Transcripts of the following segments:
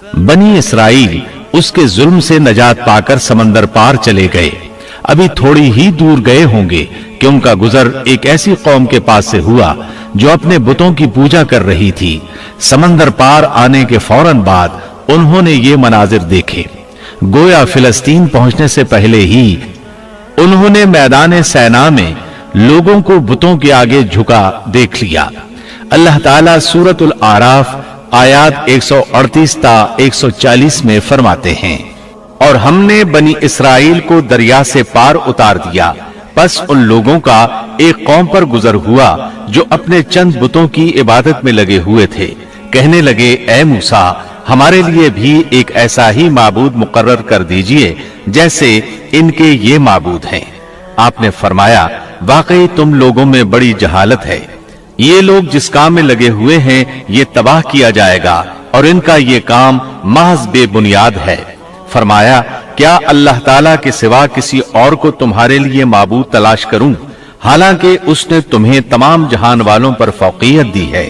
बनी इसराइल उसके जुल्म से नजात पाकर समंदर पार चले गए। अभी थोड़ी ही दूर गए होंगे कि उनका गुजर एक ऐसी कौम के पास से हुआ जो अपने बुतों की पूजा कर रही थी। समंदर पार आने के फौरन बाद उन्होंने ये मनाजिर देखे। गोया फिलिस्तीन पहुंचने से पहले ही उन्होंने मैदान सैना में लोगों को बुतों के आगे झुका देख लिया। अल्लाह ताला सूरतुल आराफ आयात 138 ता 140 में फरमाते हैं, और हमने बनी इसराइल को दरिया से पार उतार दिया। बस उन लोगों का एक कौम पर गुजर हुआ जो अपने चंद बुतों की इबादत में लगे हुए थे। कहने लगे, ए मूसा, हमारे लिए भी एक ऐसा ही माबूद मुकर्रर कर दीजिए जैसे इनके ये माबूद हैं। आपने फरमाया, वाकई तुम लोगों में बड़ी जहालत है। ये लोग जिस काम में लगे हुए हैं ये तबाह किया जाएगा और इनका ये काम महज बेबुनियाद है। फरमाया, क्या अल्लाह ताला के सिवा किसी और को तुम्हारे लिए माबूद तलाश करूं, हालांकि उसने तुम्हें तमाम जहान वालों पर फौकियत दी है।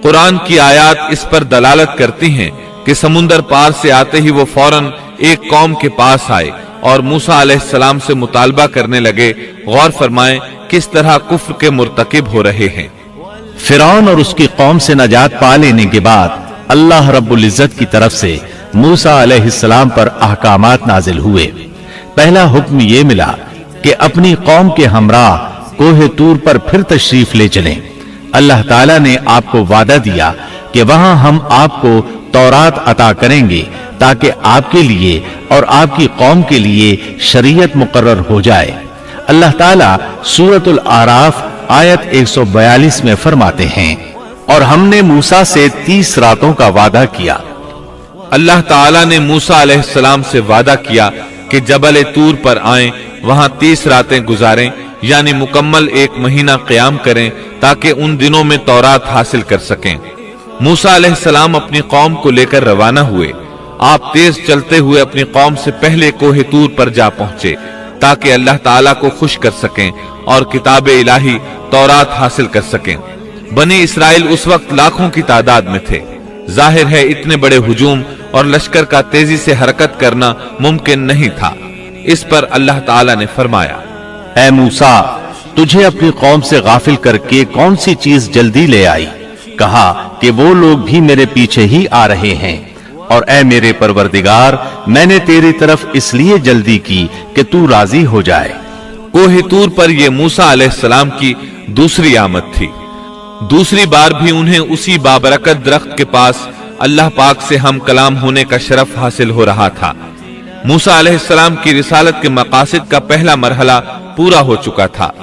कुरान की आयत इस पर दलालत करती हैं कि समुंदर पार से आते ही वो फौरन एक कौम के पास आए और मूसा अलैहिस्सलाम से मुतालबा करने लगे। गौर फरमाएं किस तरह कुफ्र के मुर्तकिब हो रहे हैं। फिरौन और उसकी कौम से नजात पा लेने के बाद अल्लाह रब्बुल इज्जत की तरफ से मूसा अलैहिस्सलाम पर अहकामात नाजिल हुए। पहला हुक्म ये मिला कि अपनी कौम के हमराह कोहे तूर पर फिर तशरीफ ले चलें। अल्लाह ताला ने आपको वादा दिया कि वहां हम आपको तौरात अता करेंगे ताकि आपके लिए और आपकी कौम के लिए शरीयत मुकर्रर हो जाए। अल्लाह ताला सूरतुल आराफ आयत 142 में फरमाते हैं, और हमने मूसा से 30 रातों का वादा किया। अल्लाह ताला ने मूसा अलैहिस्सलाम से वादा किया कि जबल तूर पर आएं, वहां 30 रातें गुजारें, यानी मुकम्मल एक महीना क़याम करें ताकि उन दिनों में तौरात हासिल कर सकें। मूसा अलैहिस्सलाम अपनी कौम को लेकर रवाना हुए। आप तेज चलते हुए अपनी कौम से पहले कोहे तूर पर जा पहुंचे ताकि अल्लाह ताला को खुश कर सकें और किताब इलाही तौरात हासिल कर सकें। बनी इसराइल उस वक्त लाखों की तादाद में थे। जाहिर है इतने बड़े हुजूम और लश्कर का तेजी से हरकत करना मुमकिन नहीं था। इस पर अल्लाह ताला ने फरमाया, ऐ मूसा, तुझे अपनी कौम से गाफिल करके कौन सी चीज जल्दी ले आई? कहा कि वो लोग भी मेरे पीछे ही आ रहे हैं, और ऐ मेरे परवरदिगार, मैंने तेरी तरफ इसलिए जल्दी की कि तू राजी हो जाए। कोहे तूर पर यह मूसा अलैहिस्सलाम की दूसरी आमद थी। दूसरी बार भी उन्हें उसी बाबरकत दरख्त के पास अल्लाह पाक से हम कलाम होने का शरफ हासिल हो रहा था। मूसा अलैहिस्सलाम की रिसालत के मकासद का पहला मरहला पूरा हो चुका था।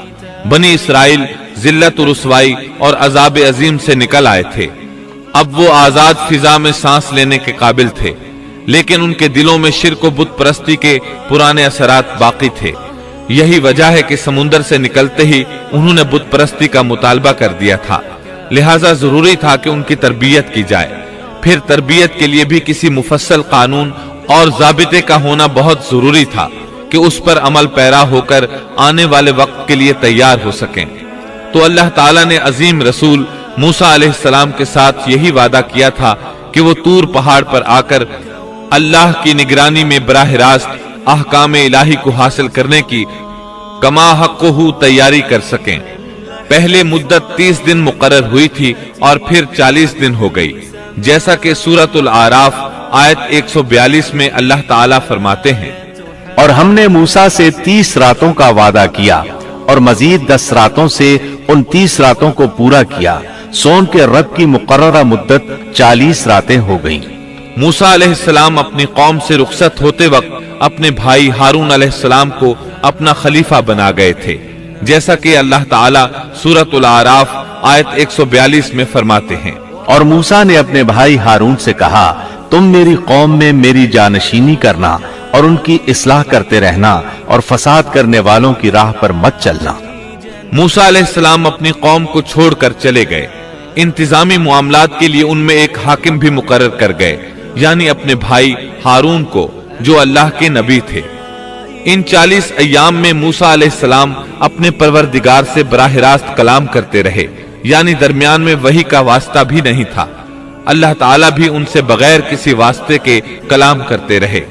बनी इसराइल जिल्लत और रुसवाई और अजाब अजीम से निकल आए थे। अब वो आजाद फिजा में सांस लेने के काबिल थे, लेकिन उनके दिलों में शिर्क व बुत परस्ती के पुराने असरात बाकी थे। यही वजह है कि समुंदर से निकलते ही उन्होंने बुत परस्ती का मुतालबा कर दिया था। लिहाजा जरूरी था कि उनकी तरबियत की जाए। फिर तरबियत के लिए भी किसी मुफस्सल कानून और ज़ाबिते का होना बहुत जरूरी था कि उस पर अमल पैरा होकर आने वाले वक्त के लिए तैयार हो सकें। तो अल्लाह ताला ने अजीम रसूल मूसा अलैहिस्सलाम के साथ यही वादा किया था कि वो तूर पहाड़ पर आकर अल्लाह की निगरानी में बराह रास्त अहकाम इलाही को हासिल करने की कमा हक़्क़ुहू तैयारी कर सकें। पहले मुद्दत 30 दिन मुकर्रर हुई थी और फिर 40 दिन हो गई, जैसा कि सूरतुल आराफ आयत 142 में अल्लाह ताला फरमाते हैं, और हमने मूसा से 30 रातों का वादा किया और मजीद 10 रातों से उन 30 रातों को पूरा किया। सोन के रब की मुकर्ररा मुद्दत 40 रातें हो गईं। मूसा अलैहिस्सलाम अपनी कौम से रुखसत होते वक्त अपने भाई हारून अलैहिस्सलाम को अपना खलीफा बना गए थे, जैसा कि अल्लाह ताला सूरतुल आराफ आयत 142 में फरमाते हैं, और मूसा ने अपने भाई हारून से कहा, तुम मेरी कौम में मेरी जानशीनी करना और उनकी इस्लाह करते रहना और फसाद करने वालों की राह पर मत चलना। मूसा अलैहिस्सलाम अपनी कौम को छोड़कर चले गए। इंतजामी मामलात के लिए उनमें एक हाकिम भी मुकर्रर कर गए, यानी अपने भाई हारून को, जो अल्लाह के नबी थे। इन 40 अय्याम में मूसा अलैहिस्सलाम अपने परवरदिगार से बराह रास्त कलाम करते रहे, यानी दरमियान में वही का वास्ता भी नहीं था। اللہ تعالیٰ بھی ان سے بغیر کسی واسطے کے کلام کرتے رہے۔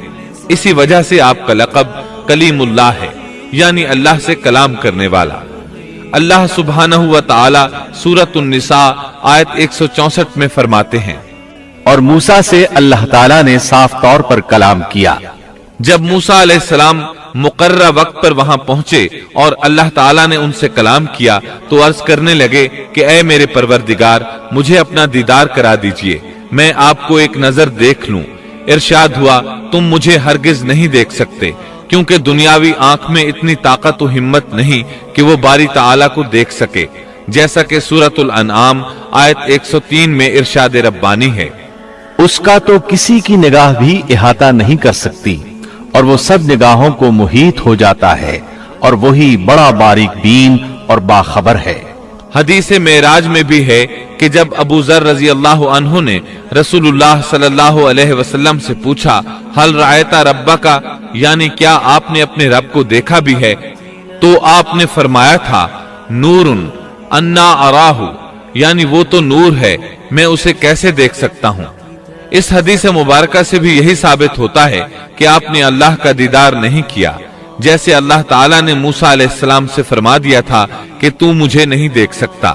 اسی وجہ سے آپ کا لقب کلیم اللہ ہے، یعنی اللہ سے کلام کرنے والا۔ اللہ سبحانہ و تعالی سورۃ النساء آیت 164 میں فرماتے ہیں، اور موسیٰ سے اللہ تعالیٰ نے صاف طور پر کلام کیا۔ جب موسیٰ علیہ السلام مقررہ وقت پر وہاں پہنچے اور اللہ تعالیٰ نے ان سے کلام کیا تو عرض کرنے لگے کہ اے میرے پروردگار، مجھے اپنا دیدار کرا دیجئے، میں آپ کو ایک نظر دیکھ لوں۔ ارشاد ہوا، تم مجھے ہرگز نہیں دیکھ سکتے، کیونکہ دنیاوی آنکھ میں اتنی طاقت و ہمت نہیں کہ وہ باری تعالیٰ کو دیکھ سکے، جیسا کہ سورۃ الانعام آیت 103 میں ارشاد ربانی ہے، اس کا تو کسی کی نگاہ بھی احاطہ نہیں کر سکتی، اور وہ سب نگاہوں کو محیط ہو جاتا ہے، اور وہی بڑا باریک بین اور باخبر ہے۔ حدیث معراج میں بھی ہے کہ جب ابو ذر رضی اللہ عنہ نے رسول اللہ صلی اللہ علیہ وسلم سے پوچھا، حل رأیت ربک، یعنی کیا آپ نے اپنے رب کو دیکھا بھی ہے، تو آپ نے فرمایا تھا، نور انا اراہ، یعنی وہ تو نور ہے، میں اسے کیسے دیکھ سکتا ہوں۔ اس حدیث مبارکہ سے بھی یہی ثابت ہوتا ہے کہ آپ نے اللہ کا دیدار نہیں کیا، جیسے اللہ تعالیٰ نے موسیٰ علیہ السلام سے فرما دیا تھا کہ تو مجھے نہیں دیکھ سکتا۔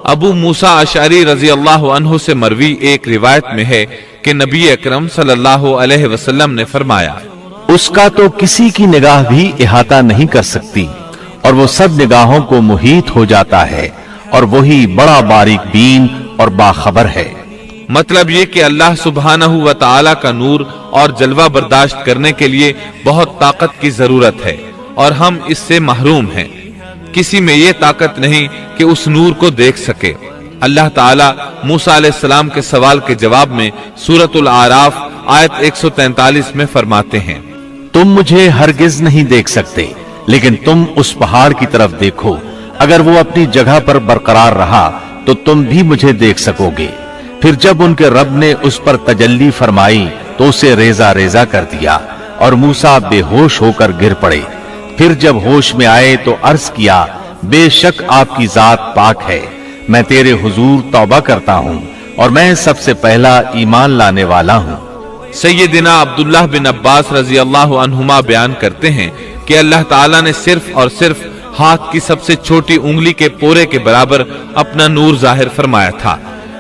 ابو موسیٰ اشعری رضی اللہ عنہ سے مروی ایک روایت میں ہے کہ نبی اکرم صلی اللہ علیہ وسلم نے فرمایا، اس کا تو کسی کی نگاہ بھی احاطہ نہیں کر سکتی، اور وہ سب نگاہوں کو محیط ہو جاتا ہے، اور وہی بڑا باریک بین اور باخبر ہے۔ مطلب یہ کہ اللہ سبحانہ و تعالی کا نور اور جلوہ برداشت کرنے کے لیے بہت طاقت کی ضرورت ہے، اور ہم اس سے محروم ہیں۔ کسی میں یہ طاقت نہیں کہ اس نور کو دیکھ سکے۔ اللہ تعالیٰ موسیٰ علیہ السلام کے سوال کے جواب میں سورۃ الاعراف آیت 143 میں فرماتے ہیں، تم مجھے ہرگز نہیں دیکھ سکتے، لیکن تم اس پہاڑ کی طرف دیکھو، اگر وہ اپنی جگہ پر برقرار رہا تو تم بھی مجھے دیکھ سکو گے۔ پھر جب ان کے رب نے اس پر تجلی فرمائی تو اسے ریزہ ریزہ کر دیا، اور موسیٰ بے ہوش ہو کر گر پڑے۔ پھر جب ہوش میں آئے تو عرض کیا، بے شک آپ کی ذات پاک ہے، میں تیرے حضور توبہ کرتا ہوں، اور میں سب سے پہلا ایمان لانے والا ہوں۔ سیدنا عبداللہ بن عباس رضی اللہ عنہما بیان کرتے ہیں کہ اللہ تعالیٰ نے صرف اور صرف ہاتھ کی سب سے چھوٹی انگلی کے پورے کے برابر اپنا نور ظاہر فرمایا تھا۔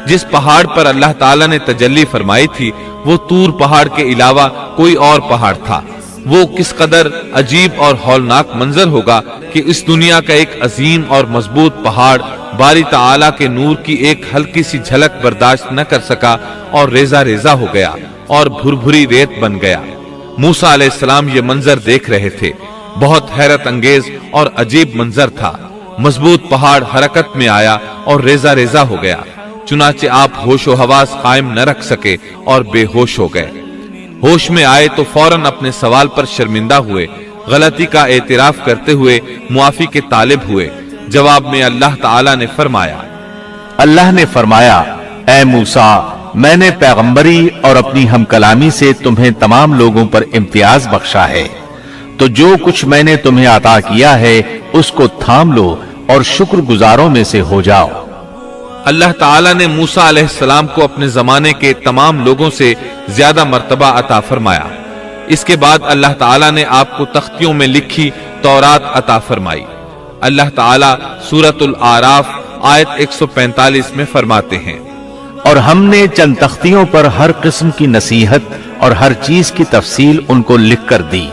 جس پہاڑ پر اللہ تعالیٰ نے تجلی فرمائی تھی وہ طور پہاڑ کے علاوہ کوئی اور پہاڑ تھا۔ وہ کس قدر عجیب اور ہولناک منظر ہوگا کہ اس دنیا کا ایک عظیم اور مضبوط پہاڑ باری تعالیٰ کے نور کی ایک ہلکی سی جھلک برداشت نہ کر سکا اور ریزہ ریزہ ہو گیا اور بھربھری ریت بن گیا۔ موسیٰ علیہ السلام یہ منظر دیکھ رہے تھے۔ بہت حیرت انگیز اور عجیب منظر تھا۔ مضبوط پہاڑ حرکت میں آیا اور ریزہ ریزہ ہو گیا، چنانچہ آپ ہوش و حواس قائم نہ رکھ سکے اور بے ہوش ہو گئے۔ ہوش میں آئے تو فوراً اپنے سوال پر شرمندہ ہوئے، غلطی کا اعتراف کرتے ہوئے معافی کے طالب ہوئے۔ جواب میں اللہ تعالیٰ نے فرمایا، اللہ نے فرمایا، اے موسیٰ، میں نے پیغمبری اور اپنی ہم کلامی سے تمہیں تمام لوگوں پر امتیاز بخشا ہے، تو جو کچھ میں نے تمہیں عطا کیا ہے اس کو تھام لو اور شکر گزاروں میں سے ہو جاؤ۔ اللہ تعالیٰ نے موسیٰ علیہ السلام کو اپنے زمانے کے تمام لوگوں سے زیادہ مرتبہ عطا فرمایا۔ اس کے بعد اللہ تعالیٰ نے آپ کو تختیوں میں لکھی تورات عطا فرمائی۔ اللہ تعالیٰ سورۃ الاعراف آیت 145 میں فرماتے ہیں، اور ہم نے چند تختیوں پر ہر قسم کی نصیحت اور ہر چیز کی تفصیل ان کو لکھ کر دی،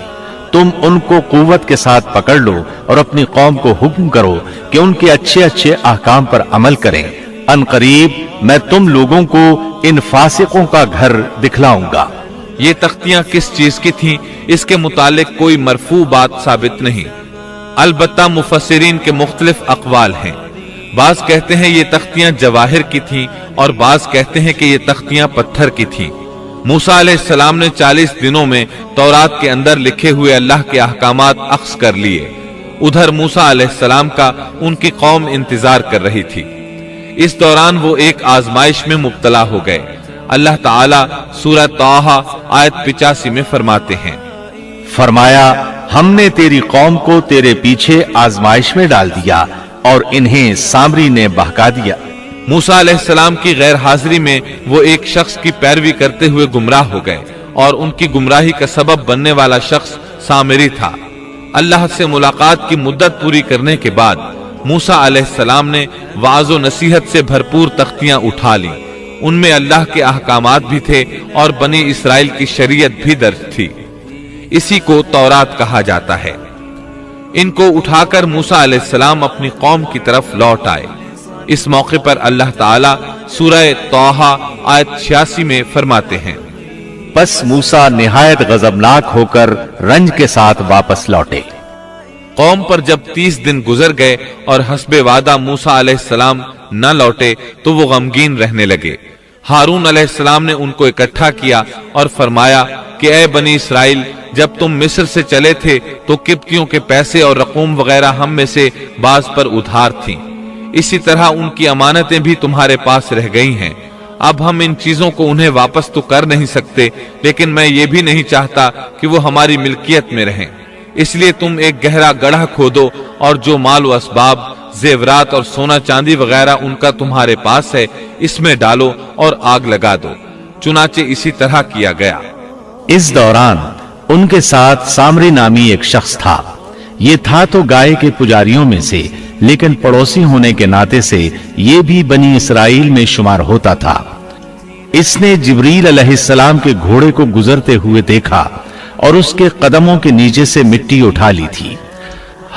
تم ان کو قوت کے ساتھ پکڑ لو اور اپنی قوم کو حکم کرو کہ ان کے اچھے اچھے احکام پر عمل کریں، ان قریب میں تم لوگوں کو ان فاسقوں کا گھر دکھلاؤں گا۔ یہ تختیاں کس چیز کی تھیں اس کے متعلق کوئی مرفوع بات ثابت نہیں، البتہ مفسرین کے مختلف اقوال ہیں۔ بعض کہتے ہیں یہ تختیاں جواہر کی تھیں اور بعض کہتے ہیں کہ یہ تختیاں پتھر کی تھیں۔ موسیٰ علیہ السلام نے 40 دنوں میں تورات کے اندر لکھے ہوئے اللہ کے احکامات اخذ کر لیے۔ ادھر موسیٰ علیہ السلام کا ان کی قوم انتظار کر رہی تھی۔ اس دوران وہ ایک آزمائش میں مبتلا ہو گئے۔ اللہ تعالیٰ سورہ طٰہٰ آیت 85 میں فرماتے ہیں، فرمایا، ہم نے تیری قوم کو تیرے پیچھے آزمائش میں ڈال دیا اور انہیں سامری نے بہکا دیا۔ موسیٰ علیہ السلام کی غیر حاضری میں وہ ایک شخص کی پیروی کرتے ہوئے گمراہ ہو گئے اور ان کی گمراہی کا سبب بننے والا شخص سامری تھا۔ اللہ سے ملاقات کی مدت پوری کرنے کے بعد موسیٰ علیہ السلام نے وعظ و نصیحت سے بھرپور تختیاں اٹھا لیں۔ ان میں اللہ کے احکامات بھی تھے اور بنی اسرائیل کی شریعت بھی درج تھی۔ اسی کو تورات کہا جاتا ہے۔ ان کو اٹھا کر موسیٰ علیہ السلام اپنی قوم کی طرف لوٹ آئے۔ اس موقع پر اللہ تعالیٰ سورہ طٰہٰ آیت 86 میں فرماتے ہیں، پس موسیٰ نہایت غضبناک ہو کر رنج کے ساتھ واپس لوٹے۔ قوم پر جب 30 دن گزر گئے اور حسب وعدہ موسیٰ علیہ السلام نہ لوٹے تو وہ غمگین رہنے لگے۔ ہارون علیہ السلام نے ان کو اکٹھا کیا اور فرمایا کہ اے بنی اسرائیل، جب تم مصر سے چلے تھے تو قبطیوں کے پیسے اور رقوم وغیرہ ہم میں سے بعض پر ادھار تھیں، اسی طرح ان کی امانتیں بھی تمہارے پاس رہ گئی ہیں۔ اب ہم ان چیزوں کو انہیں واپس تو کر نہیں سکتے، لیکن میں یہ بھی نہیں چاہتا کہ وہ ہماری ملکیت میں رہیں، اس لیے تم ایک گہرا گڑھا کھودو اور جو مال و اسباب، زیورات اور سونا چاندی وغیرہ ان کا تمہارے پاس ہے اس میں ڈالو اور آگ لگا دو۔ چنانچہ اسی طرح کیا گیا۔ اس دوران ان کے ساتھ سامری نامی ایک شخص تھا۔ یہ تھا تو گائے کے پجاریوں میں سے، لیکن پڑوسی ہونے کے ناطے سے یہ بھی بنی اسرائیل میں شمار ہوتا تھا۔ اس نے جبریل علیہ السلام کے گھوڑے کو گزرتے ہوئے دیکھا اور اس کے قدموں کے نیچے سے مٹی اٹھا لی تھی۔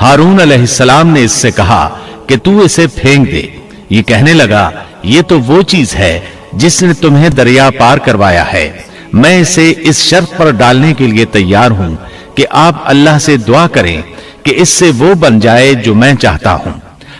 ہارون علیہ السلام نے اس سے کہا کہ تو اسے پھینک دے۔ یہ کہنے لگا، یہ تو وہ چیز ہے جس نے تمہیں دریا پار کروایا ہے، میں اسے اس شرط پر ڈالنے کے لیے تیار ہوں کہ آپ اللہ سے دعا کریں کہ اس سے وہ بن جائے جو میں چاہتا ہوں۔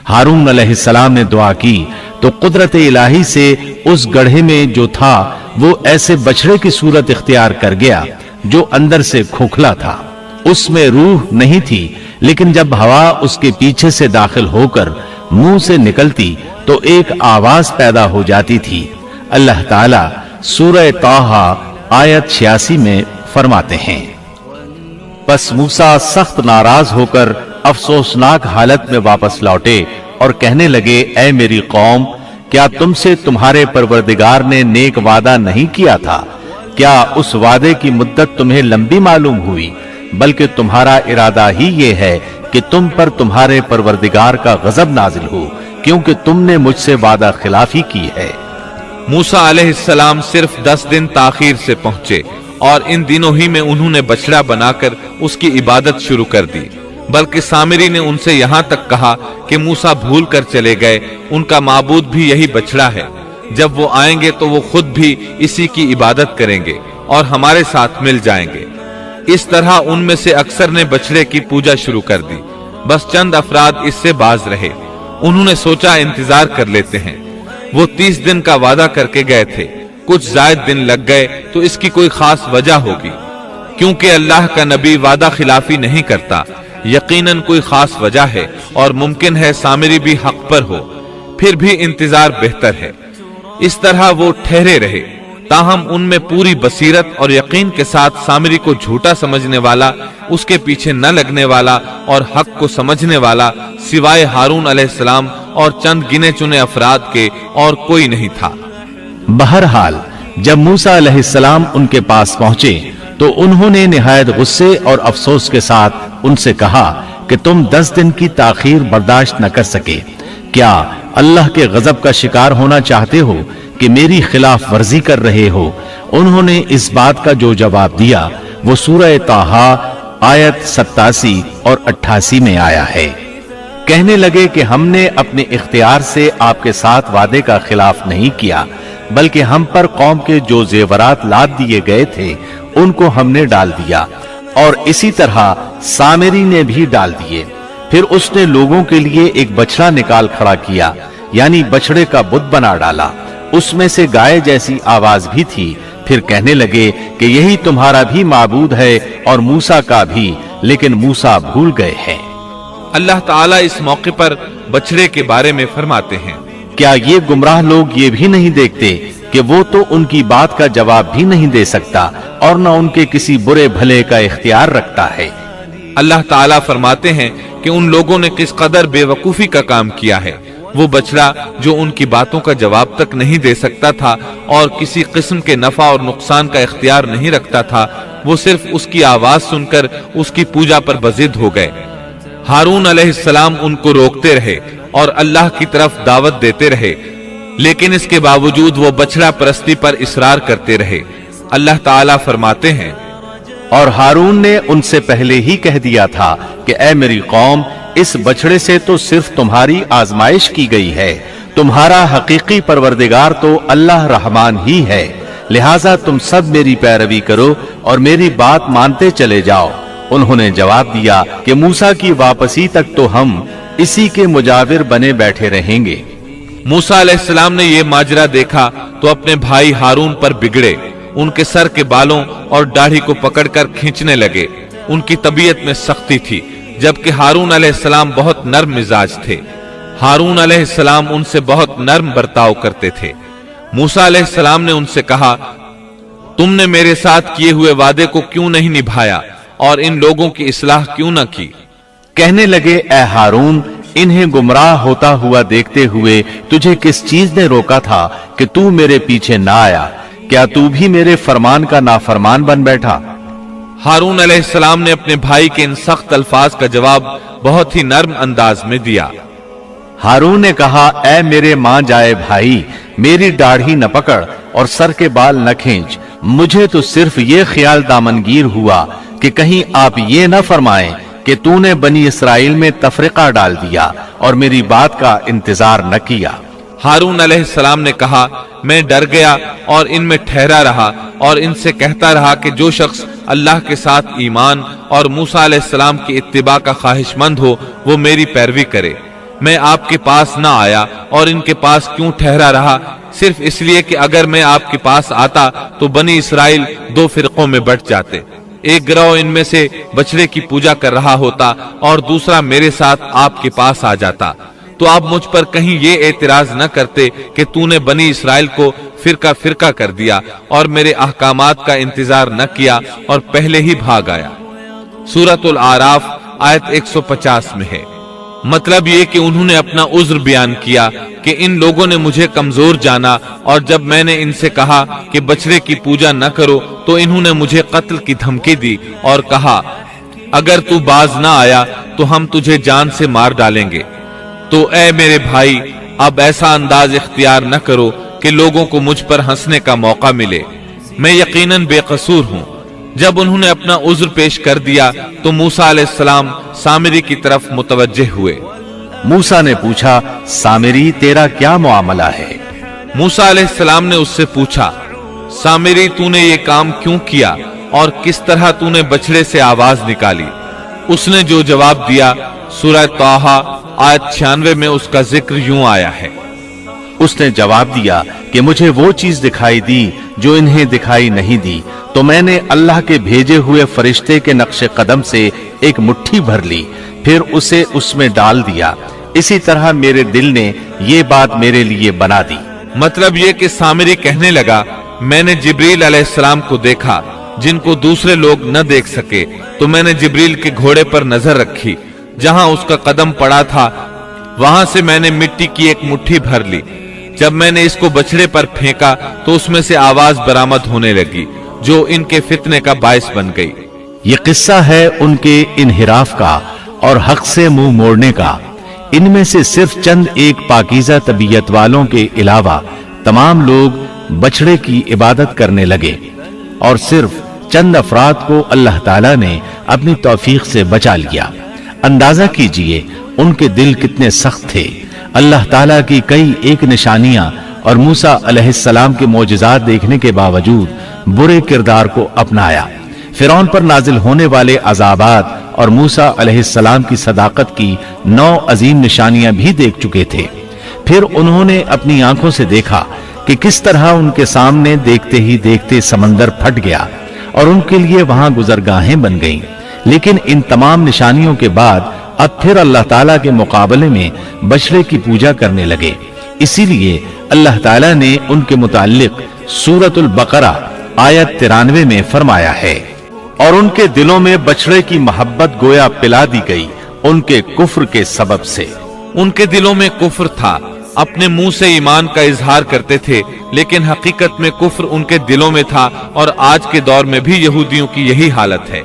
ہارون علیہ السلام نے دعا کی تو قدرت الہی سے اس گڑھے میں جو تھا وہ ایسے بچڑے کی صورت اختیار کر گیا جو اندر سے کھوکھلا تھا۔ اس میں روح نہیں تھی، لیکن جب ہوا اس کے پیچھے سے داخل ہو کر منہ سے نکلتی تو ایک آواز پیدا ہو جاتی تھی۔ اللہ تعالیٰ سورہ طٰہٰ آیت 86 میں فرماتے ہیں، پس موسیٰ سخت ناراض ہو کر افسوسناک حالت میں واپس لوٹے اور کہنے لگے، اے میری قوم، کیا تم سے تمہارے پروردگار نے نیک وعدہ نہیں کیا تھا؟ کیا اس وعدے کی مدت تمہیں لمبی معلوم ہوئی؟ بلکہ تمہارا ارادہ ہی یہ ہے کہ تم پر تمہارے پروردگار کا غضب نازل ہو، کیونکہ تم نے مجھ سے وعدہ خلافی کی ہے۔ موسیٰ علیہ السلام صرف 10 دن تاخیر سے پہنچے اور ان دنوں ہی میں انہوں نے بچڑا بنا کر اس کی عبادت شروع کر دی، بلکہ سامری نے ان سے یہاں تک کہا کہ موسیٰ بھول کر چلے گئے، ان کا معبود بھی یہی بچڑا ہے، جب وہ آئیں گے تو وہ خود بھی اسی کی عبادت کریں گے اور ہمارے ساتھ مل جائیں گے۔ اس طرح ان میں سے اکثر نے بچڑے کی پوجا شروع کر دی، بس چند افراد اس سے باز رہے۔ انہوں نے سوچا انتظار کر لیتے ہیں، وہ 30 دن کا وعدہ کر کے گئے تھے، کچھ زائد دن لگ گئے تو اس کی کوئی خاص وجہ ہوگی، کیونکہ اللہ کا نبی وعدہ خلافی نہیں کرتا، یقیناً کوئی خاص وجہ ہے اور ممکن ہے سامری بھی حق پر ہو، پھر بھی انتظار بہتر ہے۔ اس طرح وہ ٹھہرے رہے، تاہم ان میں پوری بصیرت اور یقین کے ساتھ سامری کو جھوٹا سمجھنے والا، اس کے پیچھے نہ لگنے والا اور حق کو سمجھنے والا سوائے ہارون علیہ السلام اور چند گنے چنے افراد کے اور کوئی نہیں تھا۔ بہرحال جب موسیٰ علیہ السلام ان کے پاس پہنچے تو انہوں نے نہایت غصے اور افسوس کے ساتھ ان سے کہا کہ تم 10 دن کی تاخیر برداشت نہ کر سکے، کیا اللہ کے غضب کا شکار ہونا چاہتے ہو کہ میری خلاف ورزی کر رہے ہو؟ انہوں نے اس بات کا جو جواب دیا وہ سورہ طٰہٰ آیت 87 اور 88 میں آیا ہے۔ کہنے لگے کہ ہم نے اپنے اختیار سے آپ کے ساتھ وعدے کا خلاف نہیں کیا، بلکہ ہم پر قوم کے جو زیورات لاد دیے گئے تھے ان کو ہم نے ڈال دیا، اور اسی طرح سامری نے بھی ڈال دیے۔ پھر اس نے لوگوں کے لیے ایک بچڑا نکال کھڑا کیا، یعنی بچڑے کا بت بنا ڈالا، اس میں سے گائے جیسی آواز بھی تھی۔ پھر کہنے لگے کہ یہی تمہارا بھی معبود ہے اور موسیٰ کا بھی، لیکن موسیٰ بھول گئے ہیں۔ اللہ تعالیٰ اس موقع پر بچڑے کے بارے میں فرماتے ہیں، کیا یہ گمراہ لوگ یہ بھی نہیں دیکھتے کہ وہ تو ان کی بات کا جواب بھی نہیں دے سکتا اور نہ ان کے کسی برے بھلے کا اختیار رکھتا ہے۔ اللہ تعالیٰ فرماتے ہیں کہ ان لوگوں نے کس قدر بے وقوفی کا کام کیا ہے، वो बछड़ा जो उनकी बातों का जवाब तक नहीं दे सकता था और किसी किस्म के नफा और नुकसान का इख्तियार नहीं रखता था, वो सिर्फ उसकी आवाज सुनकर उसकी पूजा पर बजिद हो गए। हारून अलैहिस्सलाम उनको रोकते रहे और अल्लाह की तरफ दावत देते रहे, लेकिन इसके बावजूद वो बछड़ा परस्ती पर इसरार करते रहे। अल्लाह ताला फरमाते हैं, और हारून ने उनसे पहले ही कह दिया था कि ऐ मेरी कौम, इस बछड़े से तो सिर्फ तुम्हारी आजमाइश की गई है, तुम्हारा हकीकी परवरदिगार तो अल्लाह रहमान ही है, लिहाजा तुम सब मेरी पैरवी करो और मेरी बात मानते चले जाओ। उन्होंने जवाब दिया कि मूसा की वापसी तक तो हम इसी के मुजाविर बने बैठे रहेंगे। मूसा अलैहिस्सलाम ने ये माजरा देखा तो अपने भाई हारून पर बिगड़े, उनके सर के बालों और दाढ़ी को पकड़कर खींचने लगे। उनकी तबीयत में सख्ती थी, जबकि हारून अलैहिस्सलाम बहुत नर्म मिजाज थे। हारून अलैहिस्सलाम उनसे बहुत नर्म बर्ताव करते थे। मूसा अलैहिस्सलाम ने उनसे कहा, तुमने मेरे साथ किए हुए वादे को क्यों नहीं निभाया और इन लोगों की इस्लाह क्यों न की? कहने लगे, ऐ हारून, इन्हें गुमराह होता हुआ देखते हुए तुझे किस चीज ने रोका था कि तू मेरे पीछे ना आया? क्या तू भी मेरे फरमान का नाफरमान बन बैठा? हारून अलैहिस्सलाम ने अपने भाई के इन सख्त अल्फाज का जवाब बहुत ही नर्म अंदाज में दिया। हारून ने कहा, ऐ मेरे मां जाए भाई, मेरी दाढ़ी न पकड़ और सर के बाल न खींच। मुझे तो सिर्फ ये ख्याल दामनगीर हुआ कि कहीं आप ये न फरमाएं कि तूने बनी इसराइल में तफरीका डाल दिया और मेरी बात का इंतजार न किया। हारून अलैहिस्सलाम ने कहा, मैं डर गया और इनमें ठहरा रहा और इनसे कहता रहा कि जो शख्स अल्लाह के साथ ईमान और मूसा अलैहिस्सलाम की इत्तिबा का ख्वाहिशमंद हो वो मेरी पैरवी करे। मैं आपके पास ना आया और इनके पास क्यों ठहरा रहा? सिर्फ इसलिए कि अगर मैं आपके पास आता तो बनी इसराइल दो फिरकों में बंट जाते। एक गिरोह इनमें से बछड़े की पूजा कर रहा होता और दूसरा मेरे साथ आपके पास आ जाता। तो आप मुझ पर कहीं ये एतराज न करते कि तूने बनी इसराइल को फिरका फिरका कर दिया और मेरे अहकामात का इंतजार न किया और पहले ही भाग आया। सूरतुल आराफ आयत 150 में है। मतलब ये कि उन्होंने अपना उज्र बयान किया कि इन लोगों ने मुझे कमजोर जाना और जब मैंने इनसे कहा कि बछड़े की पूजा न करो तो इन्होंने मुझे कत्ल की धमकी दी और कहा, अगर तू बाज ना आया तो हम तुझे जान से मार डालेंगे। तो ऐ मेरे भाई, अब ऐसा अंदाज इख्तियार न करो कि लोगों को मुझ पर हंसने का मौका मिले। मैं यकीनन बेकसूर हूं। जब उन्होंने अपना उज्र पेश कर दिया तो मूसा अलैहिस्सलाम सामिरी की तरफ मुतवज्जे हुए। मूसा ने पूछा, सामिरी, तेरा क्या मामला है? मूसा अलैहिस्सलाम ने उससे पूछा, सामिरी, तूने ये काम क्यों किया और किस तरह तूने बछड़े से आवाज निकाली? उसने जो जवाब दिया, सूरह ताहा आयत 96 में उसका जिक्र यूं आया है। उसने जवाब दिया कि मुझे वो चीज दिखाई दी जो इन्हें दिखाई नहीं दी, तो मैंने अल्लाह के भेजे हुए फरिश्ते के नक्शे कदम से एक मुट्ठी भर ली, फिर उसे उसमें डाल दिया। इसी तरह मेरे दिल ने ये बात मेरे लिए बना दी। मतलब ये कि सामिरी कहने लगा, मैंने जिब्रील अलैहिस्सलाम को देखा जिनको दूसरे लोग न देख सके, तो मैंने जिब्रील के घोड़े पर नजर रखी। जहां उसका कदम पड़ा था वहां से मैंने मिट्टी की एक मुट्ठी भर ली। जब मैंने इसको बछड़े पर फेंका तो उसमें से आवाज बरामद होने लगी जो इनके फितने का बायस बन गई। ये किस्सा है उनके इनहिराफ का और हक से मुंह मोड़ने का। इनमें से सिर्फ चंद एक पाकीज़ा तबीयत वालों के अलावा तमाम लोग बछड़े की इबादत करने लगे और सिर्फ चंद अफराद को अल्लाह ताला ने अपनी तौफीक से बचा लिया। अंदाजा कीजिए उनके दिल कितने सख्त थे। अल्लाह ताला की कई एक निशानियां और मूसा अलैहिस्सलाम के मोजज़ात देखने के बावजूद बुरे किरदार को अपनाया। फिरौन पर नाजिल होने वाले अजाबात और मूसा अलैहिस्सलाम की सदाकत की 9 अजीम निशानियां भी देख चुके थे। फिर उन्होंने अपनी आंखों से देखा कि किस तरह उनके सामने देखते ही देखते समंदर फट गया और उनके लिए वहां गुजरगाहें बन गईं। लेकिन इन तमाम निशानियों के बाद अब फिर अल्लाह ताला के मुकाबले में बछड़े की पूजा करने लगे। इसीलिए अल्लाह ताला ने उनके मुताल्लिक सूरतुल बकरा आयत 93 में फरमाया है, और उनके दिलों में बछड़े की मोहब्बत गोया पिला दी गई उनके कुफ्र के सबब से। उनके दिलों में कुफ्र था, अपने मुंह से ईमान का इजहार करते थे, लेकिन हकीकत में कुफ्र उनके दिलों में था और आज के दौर में भी यहूदियों की यही हालत है।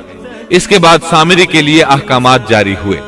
इसके बाद सामरी के लिए अहकामात जारी हुए।